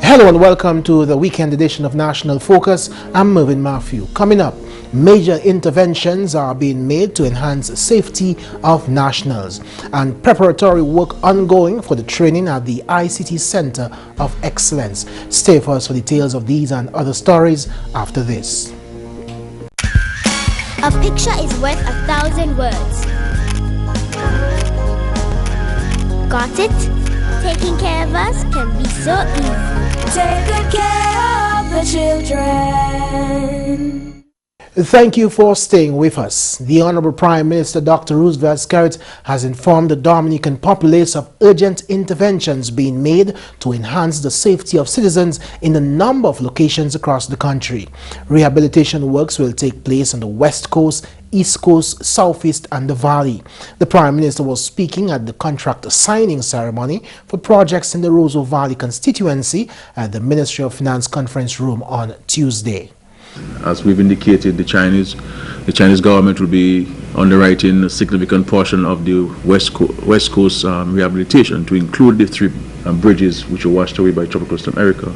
Hello and welcome to the weekend edition of National Focus. I'm Mervin. Coming up, major interventions are being made to enhance safety of nationals, and preparatory work ongoing for the training at the ICT Centre of Excellence. Stay for us for details of these and other stories after this. A picture is worth 1,000 words. Got it? Taking care of us can be so easy. Take good care of the children. Thank you for staying with us. The Honorable Prime Minister Dr. Roosevelt Skerrit has informed the Dominican populace of urgent interventions being made to enhance the safety of citizens in a number of locations across the country. Rehabilitation works will take place on the West Coast, East Coast, Southeast and the Valley. The Prime Minister was speaking at the contract signing ceremony for projects in the Roseau Valley constituency at the Ministry of Finance conference room on Tuesday. As we've indicated, the Chinese government will be underwriting a significant portion of the West Coast rehabilitation to include the three bridges which were washed away by tropical storm Erica.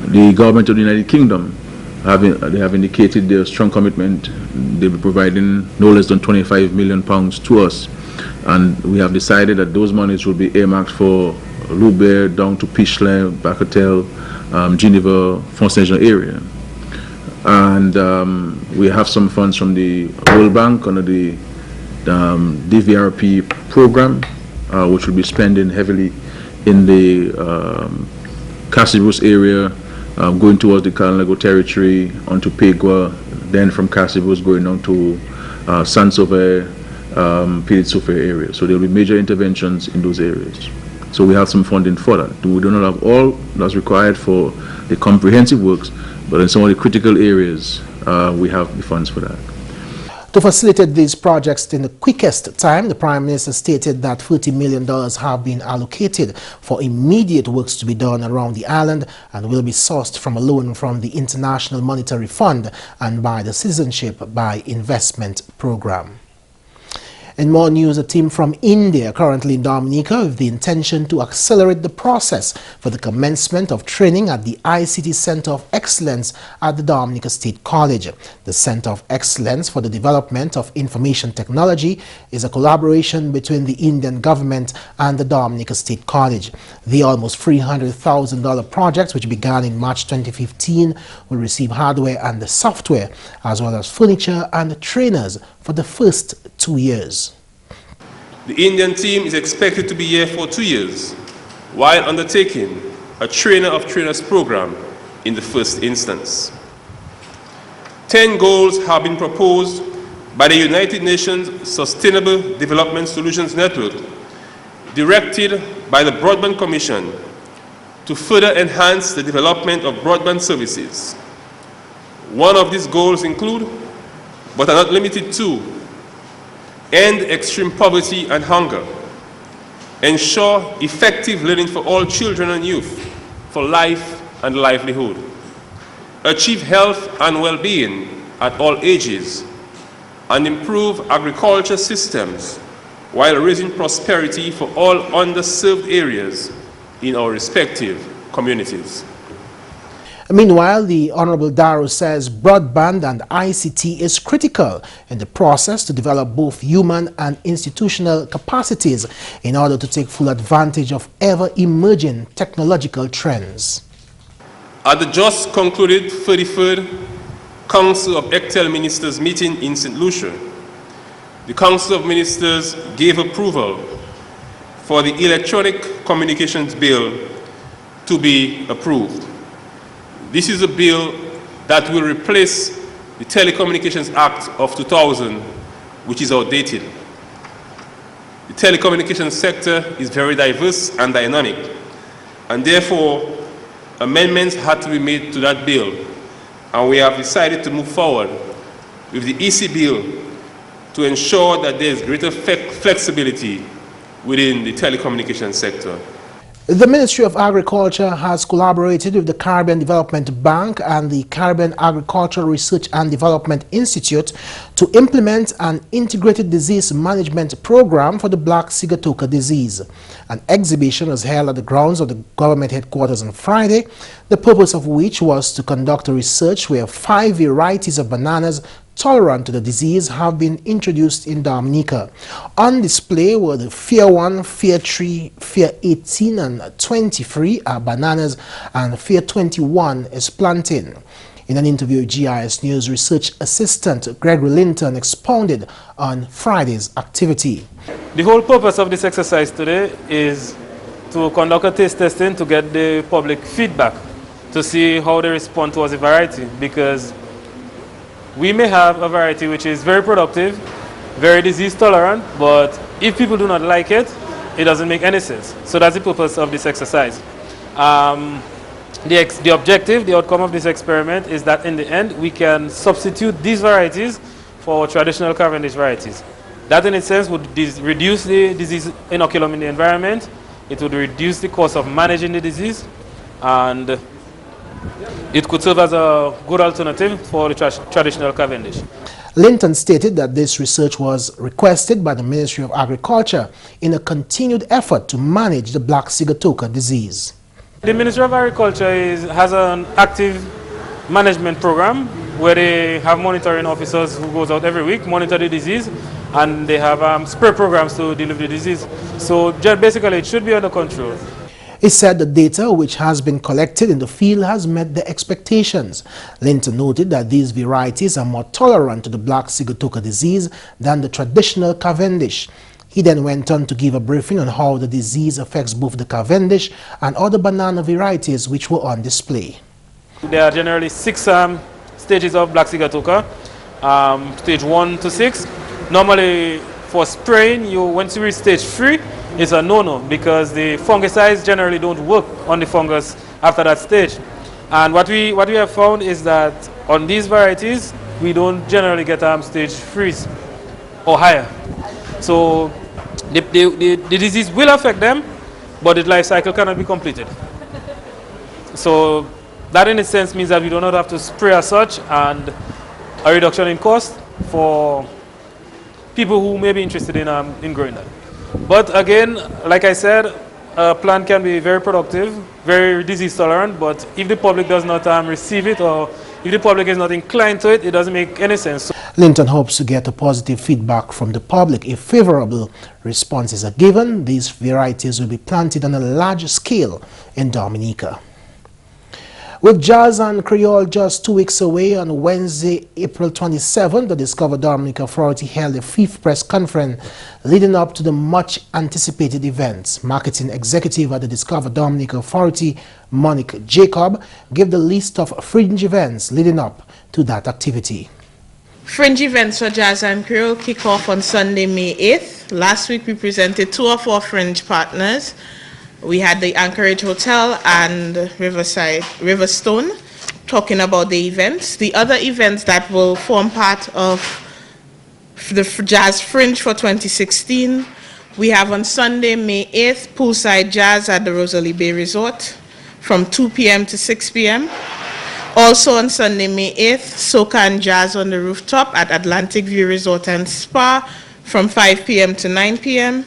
The government of the United Kingdom they have indicated their strong commitment. They'll be providing no less than £25 million to us, and we have decided that those monies will be earmarked for Loubert down to Pichelin, Bacatel, Geneva, Font-Saint-Jean area. And we have some funds from the World Bank under the DVRP program, which will be spending heavily in the Casibus area, going towards the Calnago territory, onto Pegua, then from Casibus going down to Saint-Sauveur, Pilit-Sauveur area. So there will be major interventions in those areas. So we have some funding for that. We do not have all that's required for the comprehensive works, but in some of the critical areas, we have the funds for that. To facilitate these projects in the quickest time, the Prime Minister stated that $30 million have been allocated for immediate works to be done around the island and will be sourced from a loan from the International Monetary Fund and by the Citizenship by Investment Program. In more news, a team from India currently in Dominica with the intention to accelerate the process for the commencement of training at the ICT Centre of Excellence at the Dominica State College. The Centre of Excellence for the Development of Information Technology is a collaboration between the Indian government and the Dominica State College. The almost $300,000 project, which began in March 2015, will receive hardware and the software, as well as furniture and trainers for the first 2 years. The Indian team is expected to be here for 2 years, while undertaking a trainer of trainers program in the first instance. 10 goals have been proposed by the United Nations Sustainable Development Solutions Network, directed by the Broadband Commission to further enhance the development of broadband services. One of these goals include, but are not limited to, end extreme poverty and hunger, ensure effective learning for all children and youth for life and livelihood, achieve health and well-being at all ages, and improve agriculture systems while raising prosperity for all underserved areas in our respective communities. Meanwhile, the Honorable Darrow says broadband and ICT is critical in the process to develop both human and institutional capacities in order to take full advantage of ever-emerging technological trends. At the just concluded 33rd Council of ECTEL Ministers meeting in St. Lucia, the Council of Ministers gave approval for the Electronic Communications Bill to be approved. This is a bill that will replace the Telecommunications Act of 2000, which is outdated. The telecommunications sector is very diverse and dynamic, and therefore amendments had to be made to that bill, and we have decided to move forward with the EC bill to ensure that there is greater flexibility within the telecommunications sector. The Ministry of Agriculture has collaborated with the Caribbean Development Bank and the Caribbean Agricultural Research and Development Institute to implement an integrated disease management program for the black sigatoka disease. An exhibition was held at the grounds of the government headquarters on Friday, the purpose of which was to conduct a research where 5 varieties of bananas tolerant to the disease have been introduced in Dominica. On display were the Fear 1, Fear 3, Fear 18 and 23 are bananas, and Fear 21 is plantain. In an interview with GIS News, Research Assistant Gregory Linton expounded on Friday's activity. The whole purpose of this exercise today is to conduct a taste testing to get the public feedback to see how they respond towards a variety, because we may have a variety which is very productive, very disease tolerant, but if people do not like it, it doesn't make any sense. So that's the purpose of this exercise. The objective, the outcome of this experiment is that in the end we can substitute these varieties for traditional Cavendish varieties. That in a sense would reduce the disease inoculum in the environment, it would reduce the cost of managing the disease, and it could serve as a good alternative for the traditional Cavendish. Linton stated that this research was requested by the Ministry of Agriculture in a continued effort to manage the black sigatoka disease. The Ministry of Agriculture has an active management program where they have monitoring officers who goes out every week, monitor the disease, and they have spray programs to deal with the disease. So basically it should be under control. He said the data which has been collected in the field has met the expectations. Linton noted that these varieties are more tolerant to the black sigatoka disease than the traditional Cavendish. He then went on to give a briefing on how the disease affects both the Cavendish and other banana varieties which were on display. There are generally 6 stages of black sigatoka, stage 1 to 6. Normally for spraying, once you reach stage 3, it's a no-no because the fungicides generally don't work on the fungus after that stage. And what we have found is that on these varieties, we don't generally get stage 3 or higher. So the disease will affect them, but the life cycle cannot be completed. So that in a sense means that we do not have to spray as such, and a reduction in cost for people who may be interested in growing that. But again, like I said, a plant can be very productive, very disease tolerant, but if the public does not receive it, or if the public is not inclined to it, it doesn't make any sense. Linton hopes to get a positive feedback from the public. If favorable responses are given, these varieties will be planted on a large scale in Dominica. With jazz and Creole just 2 weeks away, on Wednesday, April 27, the Discover Dominica Authority held a 5th press conference leading up to the much-anticipated events. Marketing executive at the Discover Dominica Authority, Monique Jacob, gave the list of fringe events leading up to that activity. Fringe events for Jazz and Creole kick off on Sunday, May 8th. Last week we presented 2 of our fringe partners. We had the Anchorage Hotel and Riverstone talking about the events. The other events that will form part of the Jazz Fringe for 2016, we have on Sunday, May 8th, poolside jazz at the Rosalie Bay Resort from 2 p.m. to 6 p.m. Also on Sunday, May 8th, soca and jazz on the rooftop at Atlantic View Resort and Spa from 5 p.m. to 9 p.m.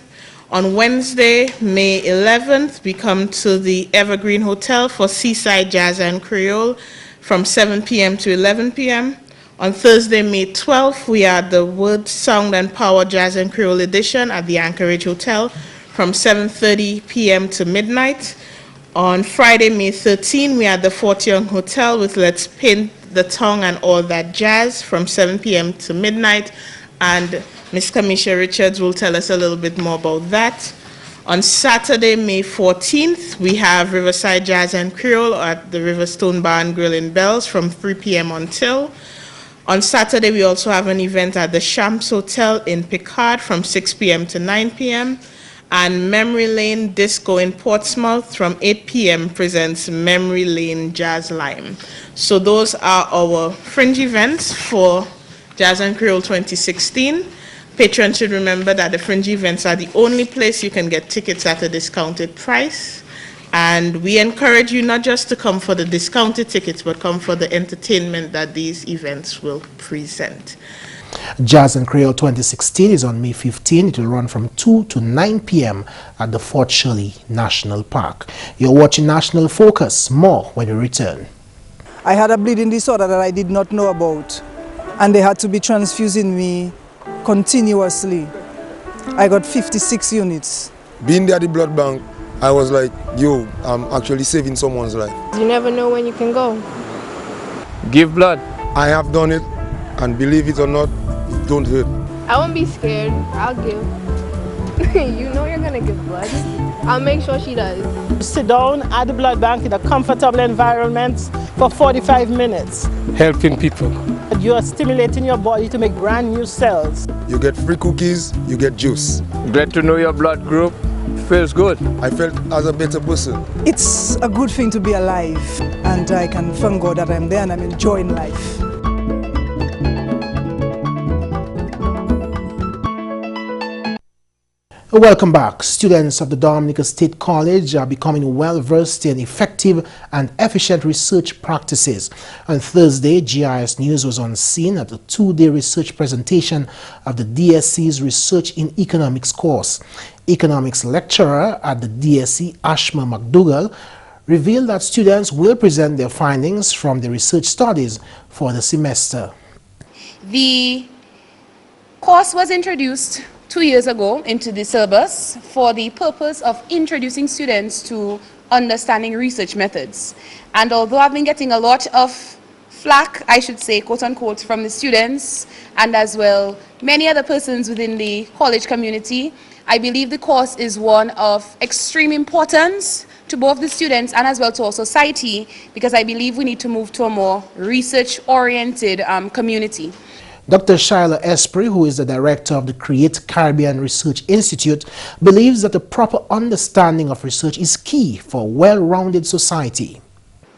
On Wednesday, May 11th, we come to the Evergreen Hotel for Seaside Jazz and Creole from 7 p.m. to 11 p.m. On Thursday, May 12th, we are at the Word, Sound and Power Jazz and Creole edition at the Anchorage Hotel from 7:30 p.m. to midnight. On Friday, May 13th, we are at the Fort Young Hotel with Let's Paint the Tongue and All That Jazz from 7 p.m. to midnight. And Ms. Kamisha Richards will tell us a little bit more about that. On Saturday, May 14th, we have Riverside Jazz and Creole at the Riverstone Bar and Grill in Bells from 3 p.m. until. On Saturday, we also have an event at the Shams Hotel in Picard from 6 p.m. to 9 p.m. And Memory Lane Disco in Portsmouth from 8 p.m. presents Memory Lane Jazz Lime. So those are our fringe events for Jazz and Creole 2016. Patrons should remember that the fringe events are the only place you can get tickets at a discounted price. And we encourage you not just to come for the discounted tickets, but come for the entertainment that these events will present. Jazz and Creole 2016 is on May 15. It will run from 2 to 9 p.m. at the Fort Shirley National Park. You're watching National Focus. More when we return. I had a bleeding disorder that I did not know about, and they had to be transfusing me continuously. I got 56 units. Being there at the blood bank, I was like, yo, I'm actually saving someone's life. You never know when you can go. Give blood. I have done it, and believe it or not, it don't hurt. I won't be scared. I'll give. You know you're gonna give blood. I'll make sure she does. Sit down at the blood bank in a comfortable environment for 45 minutes. Helping people. You are stimulating your body to make brand new cells. You get free cookies, you get juice. Glad to know your blood group. Feels good. I felt as a better person. It's a good thing to be alive, and I can thank God that I'm there and I'm enjoying life. Welcome back. Students of the Dominica State College are becoming well-versed in effective and efficient research practices. On Thursday, GIS News was on scene at the two-day research presentation of the DSC's Research in Economics course. Economics lecturer at the DSC, Ashma McDougall, revealed that students will present their findings from the research studies for the semester. The course was introduced 2 years ago into the syllabus for the purpose of introducing students to understanding research methods. And although I've been getting a lot of flack, I should say, quote unquote, from the students and as well many other persons within the college community, I believe the course is one of extreme importance to both the students and as well to our society, because I believe we need to move to a more research-oriented community. Dr. Shyla Esprit, who is the director of the Create Caribbean Research Institute, believes that a proper understanding of research is key for a well-rounded society.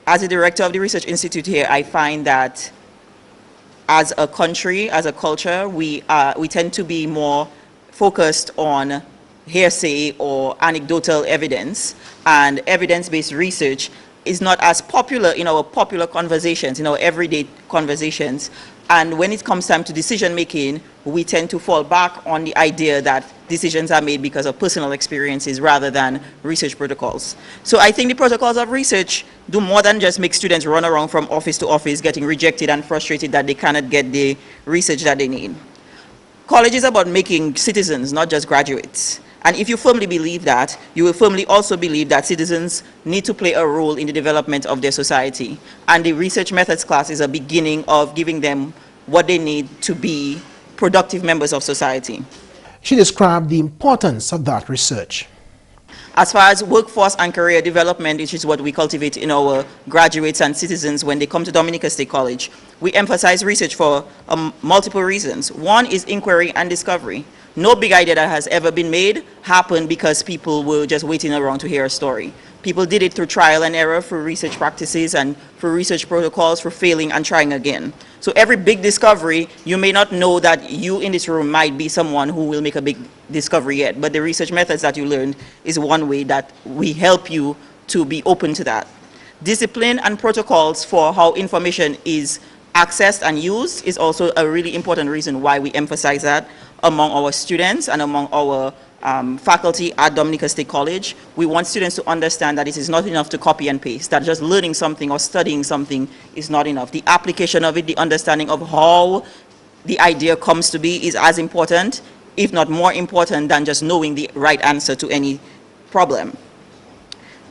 As the director of the Research Institute here, I find that as a country, as a culture, we tend to be more focused on hearsay or anecdotal evidence, and evidence-based research is not as popular in our popular conversations, in our everyday conversations. And when it comes time to decision making, we tend to fall back on the idea that decisions are made because of personal experiences rather than research protocols. So I think the protocols of research do more than just make students run around from office to office getting rejected and frustrated that they cannot get the research that they need. College is about making citizens, not just graduates. And if you firmly believe that, you will firmly also believe that citizens need to play a role in the development of their society. And the research methods class is a beginning of giving them what they need to be productive members of society. She described the importance of that research. As far as workforce and career development, which is what we cultivate in our graduates and citizens when they come to Dominica State College, we emphasize research for multiple reasons. One is inquiry and discovery. No big idea that has ever been made happened because people were just waiting around to hear a story. People did it through trial and error, through research practices and through research protocols, for failing and trying again. So every big discovery, you may not know that you in this room might be someone who will make a big discovery yet, but the research methods that you learned is one way that we help you to be open to that. Discipline and protocols for how information is accessed and used is also a really important reason why we emphasize that among our students and among our faculty at Dominica State College. We want students to understand that it is not enough to copy and paste, that just learning something or studying something is not enough. The application of it, the understanding of how the idea comes to be is as important, if not more important, than just knowing the right answer to any problem.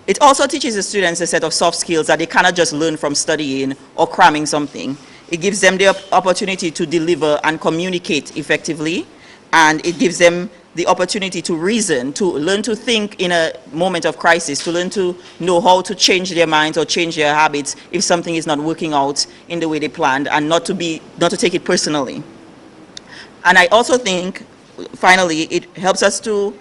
It also teaches the students a set of soft skills that they cannot just learn from studying or cramming something. It gives them the opportunity to deliver and communicate effectively, and it gives them the opportunity to reason, to learn to think in a moment of crisis, to learn to know how to change their minds or change their habits if something is not working out in the way they planned, and not to take it personally. And I also think, finally, it helps us to,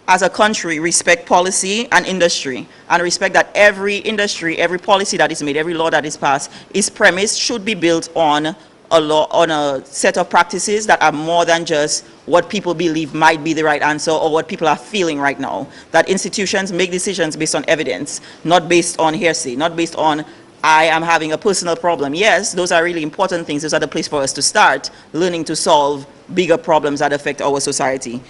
as a country, respect policy and industry, and respect that every industry, every policy that is made, every law that is passed, is premised, should be built on on a set of practices that are more than just what people believe might be the right answer or what people are feeling right now. That institutions make decisions based on evidence, not based on hearsay, not based on I am having a personal problem. Yes, those are really important things. Those are the place for us to start learning to solve bigger problems that affect our society.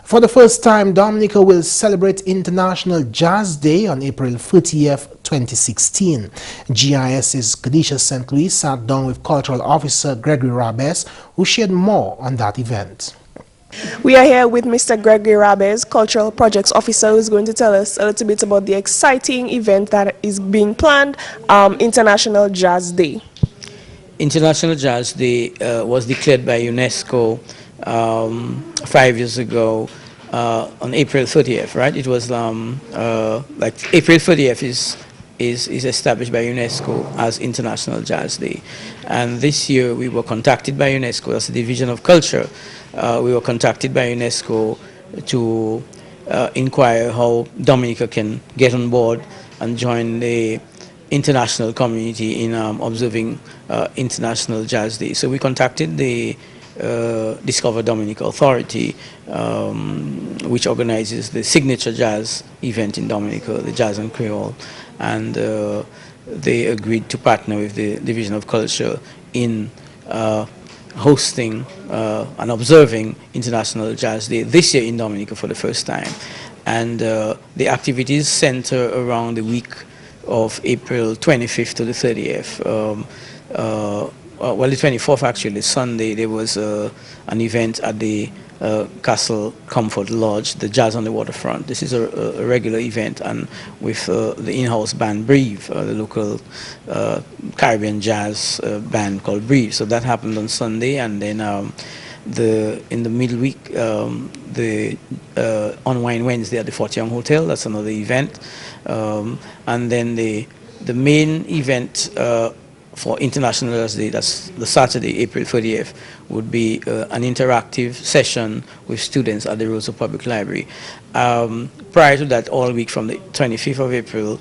For the first time, Dominica will celebrate International Jazz Day on April 30th, 2016. GIS's Kadisha St. Louis sat down with Cultural Officer Gregory Rabes, who shared more on that event. We are here with Mr. Gregory Rabes, Cultural Projects Officer, who is going to tell us a little bit about the exciting event that is being planned, International Jazz Day. International Jazz Day was declared by UNESCO 5 years ago on April 30th, right? It was like April 30th is established by UNESCO as International Jazz Day. And this year we were contacted by UNESCO, as the Division of Culture. We were contacted by UNESCO to inquire how Dominica can get on board and join the international community in observing International Jazz Day. So we contacted the Discover Dominica Authority, which organizes the signature jazz event in Dominica, the Jazz and Creole, and they agreed to partner with the Division of Culture in hosting and observing International Jazz Day this year in Dominica for the first time. And the activities center around the week of April 25th to the 30th. Well, the 24th actually, Sunday, there was an event at the Castle Comfort Lodge, the Jazz on the Waterfront. This is a regular event, and with the in-house band Breathe, the local Caribbean jazz band called Breathe. So that happened on Sunday, and then in the middle week, the Unwind Wednesday at the Fort Young Hotel. That's another event, and then the main event for International Jazz Day, that's the Saturday, April 30th, would be an interactive session with students at the Rosa Public Library. Prior to that, all week from the 25th of April,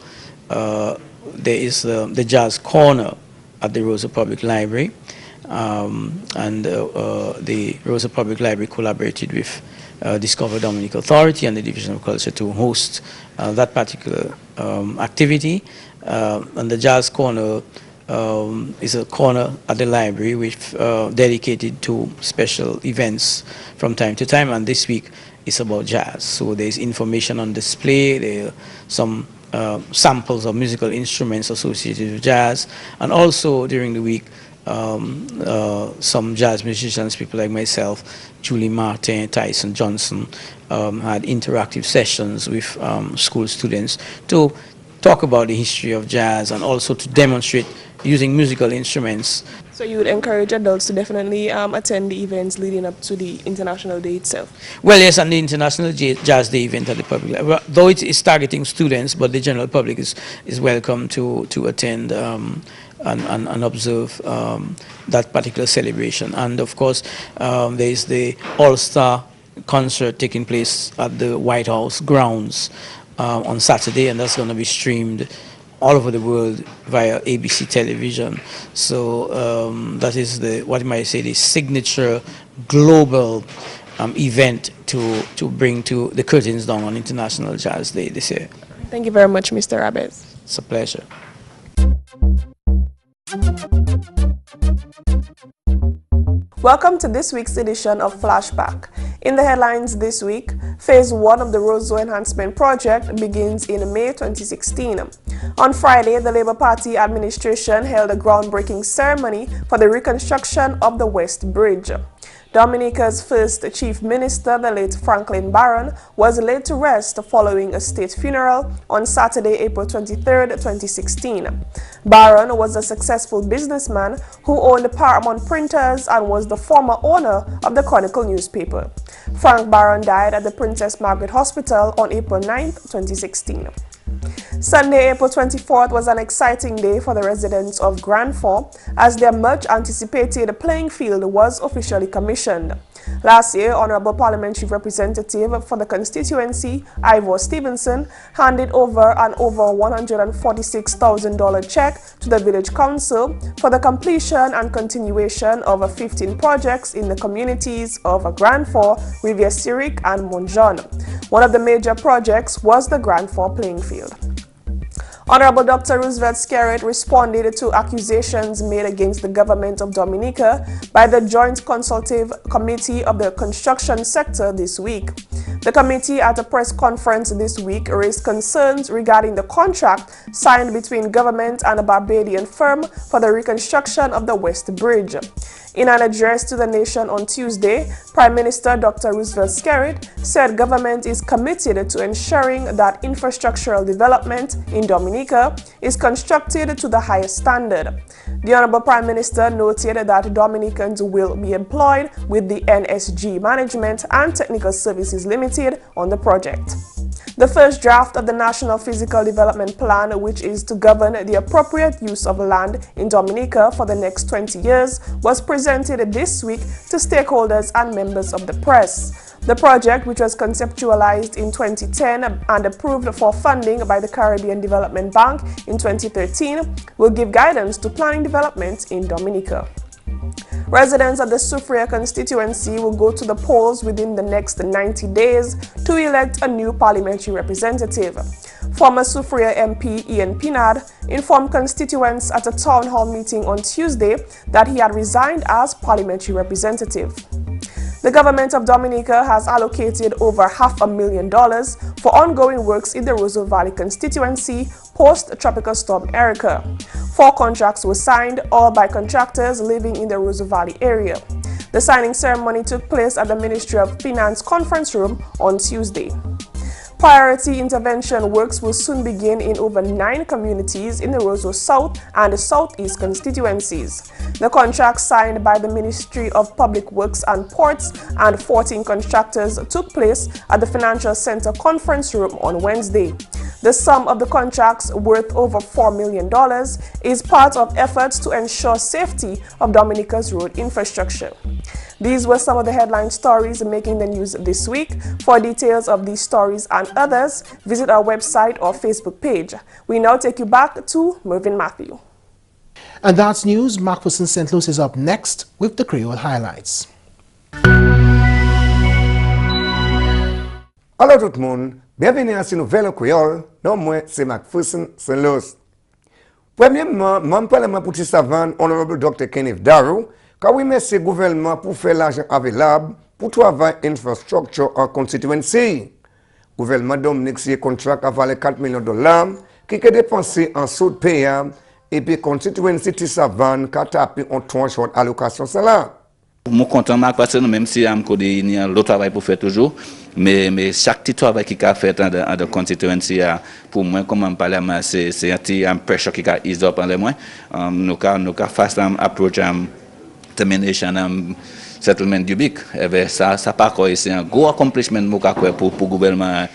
there is the Jazz Corner at the Rosa Public Library. And the Rosa Public Library collaborated with Discover Dominica Authority and the Division of Culture to host that particular activity. And the Jazz Corner is a corner at the library which dedicated to special events from time to time, and this week is about jazz. So there's information on display, there are some samples of musical instruments associated with jazz, and also during the week some jazz musicians, people like myself, Julie Martin, Tyson Johnson, had interactive sessions with school students to talk about the history of jazz and also to demonstrate using musical instruments. So you would encourage adults to definitely attend the events leading up to the International Day itself? Well, yes, and the International Jazz Day event at the public, though it is targeting students, but the general public is welcome to attend and observe that particular celebration. And of course, there is the All-Star concert taking place at the White House grounds on Saturday, and that's going to be streamed all over the world via ABC television. So that is what you might say, the signature global event to bring to the curtains down on International Jazz Day this year. Thank you very much, Mr. Rabes. It's a pleasure. Welcome to this week's edition of Flashback. In the headlines this week, Phase 1 of the Roseau Enhancement Project begins in May 2016. On Friday, the Labour Party administration held a groundbreaking ceremony for the reconstruction of the West Bridge. Dominica's first Chief Minister, the late Franklin Barron, was laid to rest following a state funeral on Saturday, April 23, 2016. Barron was a successful businessman who owned Paramount Printers and was the former owner of the Chronicle newspaper. Frank Barron died at the Princess Margaret Hospital on April 9, 2016. Sunday, April 24th was an exciting day for the residents of Grand Fort as their much-anticipated playing field was officially commissioned. Last year, Honorable Parliamentary Representative for the constituency, Ivor Stevenson, handed over an over $146,000 check to the Village Council for the completion and continuation of 15 projects in the communities of Grand Fort, Rivière Syriac, and Montjean. One of the major projects was the Grand Fort playing field. Honorable Dr. Roosevelt Skerritt responded to accusations made against the government of Dominica by the Joint Consultative Committee of the Construction Sector this week. The committee at a press conference this week raised concerns regarding the contract signed between government and a Barbadian firm for the reconstruction of the West Bridge. In an address to the nation on Tuesday, Prime Minister Dr. Roosevelt Skerritt said government is committed to ensuring that infrastructural development in Dominica is constructed to the highest standard. The Honorable Prime Minister noted that Dominicans will be employed with the NSG Management and Technical Services Limited on the project. The first draft of the National Physical Development Plan, which is to govern the appropriate use of land in Dominica for the next 20 years, was presented this week to stakeholders and members of the press. The project, which was conceptualized in 2010 and approved for funding by the Caribbean Development Bank in 2013, will give guidance to planning development in Dominica. Residents of the Soufriere constituency will go to the polls within the next 90 days to elect a new parliamentary representative. Former Soufriere MP Ian Pinard informed constituents at a town hall meeting on Tuesday that he had resigned as parliamentary representative. The government of Dominica has allocated over $500,000 for ongoing works in the Roseau Valley constituency post-Tropical Storm Erica. 4 contracts were signed, all by contractors living in the Roseau Valley area. The signing ceremony took place at the Ministry of Finance conference room on Tuesday. Priority intervention works will soon begin in over 9 communities in the Roseau South and the Southeast constituencies. The contract signed by the Ministry of Public Works and Ports and 14 contractors took place at the Financial Center conference room on Wednesday. The sum of the contracts, worth over $4 million, is part of efforts to ensure safety of Dominica's road infrastructure. These were some of the headline stories making the news this week. For details of these stories and others, visit our website or Facebook page. We now take you back to Mervin Matthew. And that's news. McPherson St. Luce is up next with the Creole highlights. Hello tout le monde, bienvenue à ce nouvel Creole. Non, moi, c'est McPherson St. Luce. Premièrement, membre parlement pour Tissavan, Honorable Dr. Kenneth Darrow, car oui, merci gouvernement pour faire l'argent available pour travailler infrastructure en constituency. Gouvernement Dominique c'est contrat à valer $4 millions qui est dépensé en sous payant et puis constituency Tissavan qui a tapé en tranche de allocation cela. Je suis content parce que même si il y a le travail pour faire toujours, mais chaque petit travail qui a fait dans la constituency, pour moi, comme on parle, c'est un petit pressure qui a ease up en les moins. Nous avons fait un approach termination settlement du BIC. Ça part c'est un gros accomplishment pour le gouvernement.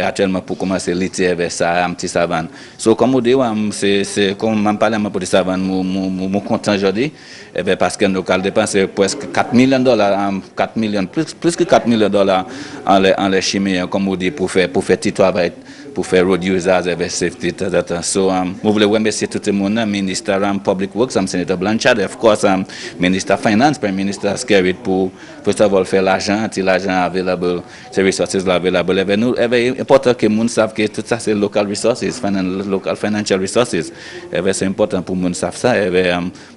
Actuellement pour commencer l'été avec ça un petit savane. So comme on dit c'est comme on parle pour des savanes mon content aujourd'hui parce que nous avons dépensé presque $4 millions 4 millions plus que $4 millions en les chimie comme on dit pour faire petit travail pour faire road users avec safety so nous voulons remercier tout le monde ministre Public Works Senator Blanchard of course minister Finance Prime Minister Skerritt pour first of all faire l'argent available ces ressources là available nous important que les gens savent que tout ça c'est local resources, local financial resources. C'est important pour les gens savent ça.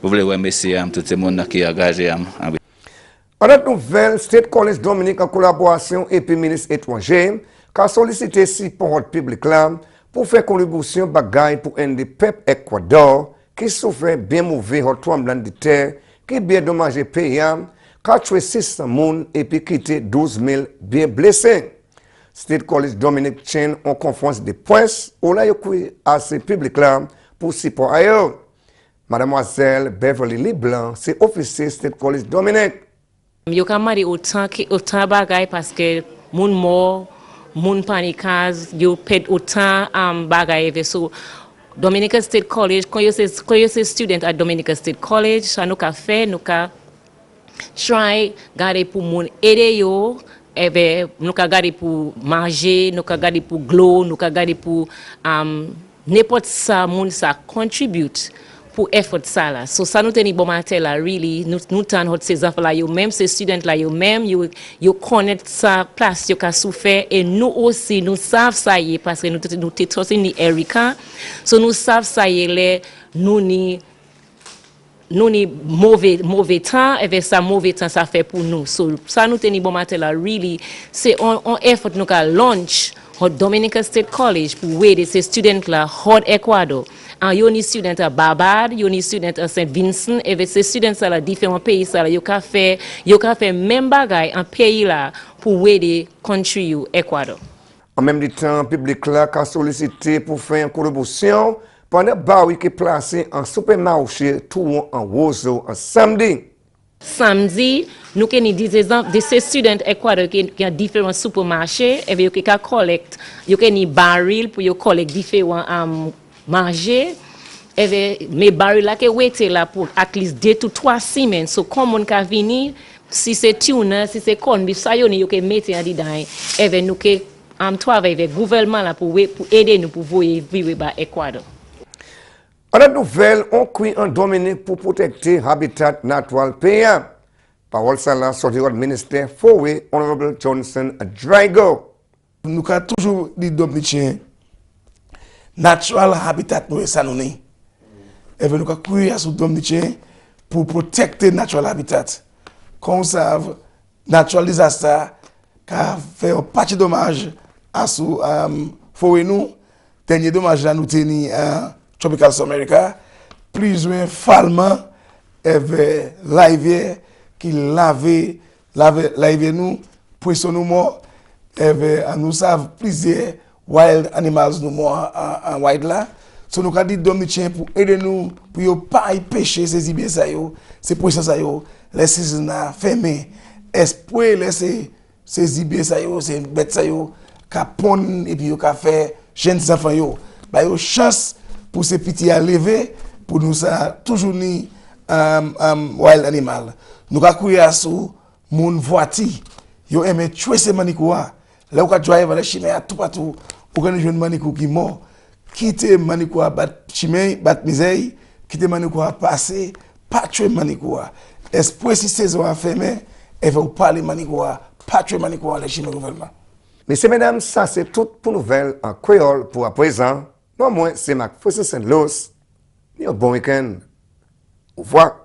Vous voulez remercier tout le monde qui est engagé. En autre nouvelle, State College Dominica en collaboration et puis ministre étranger qui a sollicité support public là pour faire contribution bagaille pour un des peuples Équateur qui souffre bien mauvais au tremblement de terre qui bien dommagé payant, qui a tué 600 personnes et puis quitté 12 000 bien blessés. State College Dominica tient en conférence de presse où là, il y a assez public là pour support ailleurs. Mademoiselle Beverly Leblanc, c'est officier State College Dominica. Je suis marié autant bagaille parce que mon mort moun panikaz, yo ped autant bagay eve. So Dominica State College, quand you say student at Dominica State College, ça nous ka fait, nous ka try garder pour moun aider yo, eve nous ka garder pour manger, nous ka garder pour glow, nous ka garder pour n'importe ça moun ça contribute pour effort ça là. So ça nous teni bon matin là really nous tan hot ces enfants là yo même ces students là yo même yo connaît ça place yo ka souffert et nous aussi nous savent ça y est parce que nous te ni Erika. So nous savent ça y est les nous ni mauvais temps et ça mauvais temps ça fait pour nous. So ça nous teni bon matin là really c'est on effort nous ka launch au Dominica State College pour aider ces students là hot Ecuador. You ni student à Barbade, you ni student à Saint Vincent, et ces students à différents pays ça yo ka fait même bagay en pays là pour aider country you Ecuador. En même temps, le public là a sollicité pour faire une contribution pendant baoui qui est placé en supermarché tout en Roseau en samedi. Samedi, nous avons des students Ecuador qui ont différents supermarchés et ils ont collecte, ils ont des barils pour collecter différents manger et mes barils là qui waitent là pour at least 2 to 3 semaines. So comme on ka venir si c'est tuna, si c'est corn beef ça yo ni yo que mettre en dedans et nous que travailler avec gouvernement là pour aider nous pour vivre ba Ecuador. En la nouvelle, on crie en Dominique pour protéger habitat naturel payant. Parole ça là sorti du ministère Forêt, Honorable Johnson Drago. Nous avons toujours dit Dominicains natural habitat nous ça nous et nous avons crié sur Dominicains pour protéger natural habitat. Comme ça, natural disaster qui fait un patch dommage à sous forêt nous. Dernier dommage là nous tenons Tropical America, plus ou moins fallement avec l'hiver qui lave nous, poisson nous mort, et nous savons plusieurs wild animals nous morts en wild là. So nous avons dit Dominicains pour aider nous, pour ne pas pêcher ces ibis, ces poissons, les saisons fermées, espoir laisser ces ibis, ces bêtes, qui pondent et puis qui fait jeunes enfants, bah chance pour ces petits à lever, pour nous ça toujours ni wild animal. Nous avons courir sur mon voiture, yo aimé tuer ces manicois. Là où drive les chimères tout partout, aucun jeune manico qui mort, quitter manicois bat chimère, bat misère, quitter manicois passer, pas tuer manicois. Espoir si saison a fermé, et vous parler manicois, pas tuer manicois les chimères gouvernement. Messieurs, mesdames, ça c'est tout pour nouvelles en créole pour à présent. Non, moi, c'est McPherson Luce. Un bon week-end. Au revoir.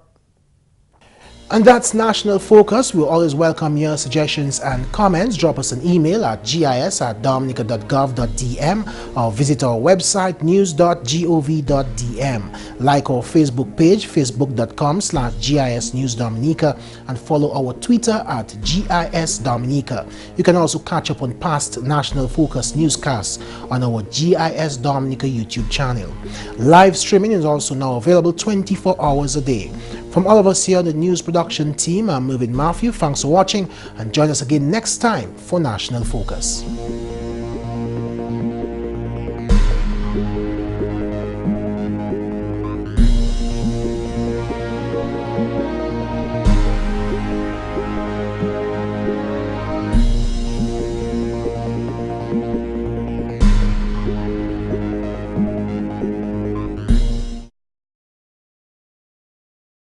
And that's National Focus. We'll always welcome your suggestions and comments. Drop us an email at gis@dominica.gov.dm or visit our website news.gov.dm. Like our Facebook page, facebook.com/GIS News Dominica, and follow our Twitter at GIS Dominica. You can also catch up on past National Focus newscasts on our GIS Dominica YouTube channel. Live streaming is also now available 24 hours a day. From all of us here on the news production team, I'm Mervin. Thanks for watching, and join us again next time for National Focus.